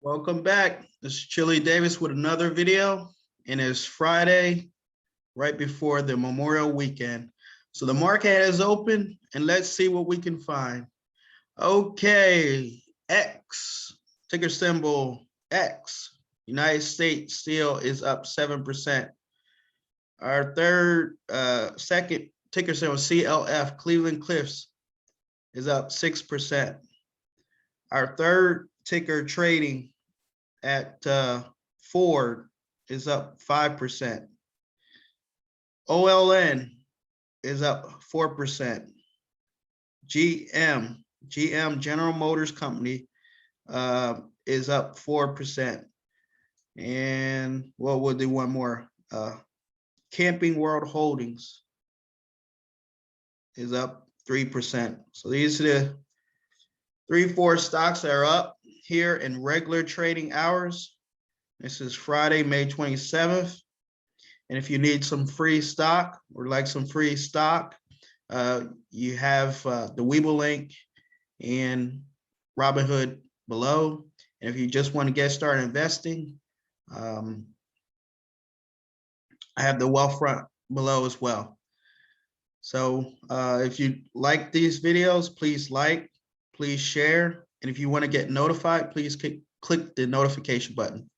Welcome back. This is Chili Davis with another video, and it's Friday, right before the Memorial Weekend. So the market has opened, and let's see what we can find. Okay, X, ticker symbol X, United States Steel is up 7%. Our second ticker symbol CLF, Cleveland Cliffs, is up 6%. Our third ticker trading at Ford is up 5%. OLN is up 4%. GM General Motors Company is up 4%. And what we'll do one more. Camping World Holdings is up 3%. So these are the 3-4 stocks that are up here in regular trading hours. This is Friday, May 27th. And if you need some free stock or like some free stock, you have the Webull link and Robinhood below. And if you just want to get started investing, I have the WealthFront below as well. So if you like these videos, please like, please share. And if you want to get notified, please click the notification button.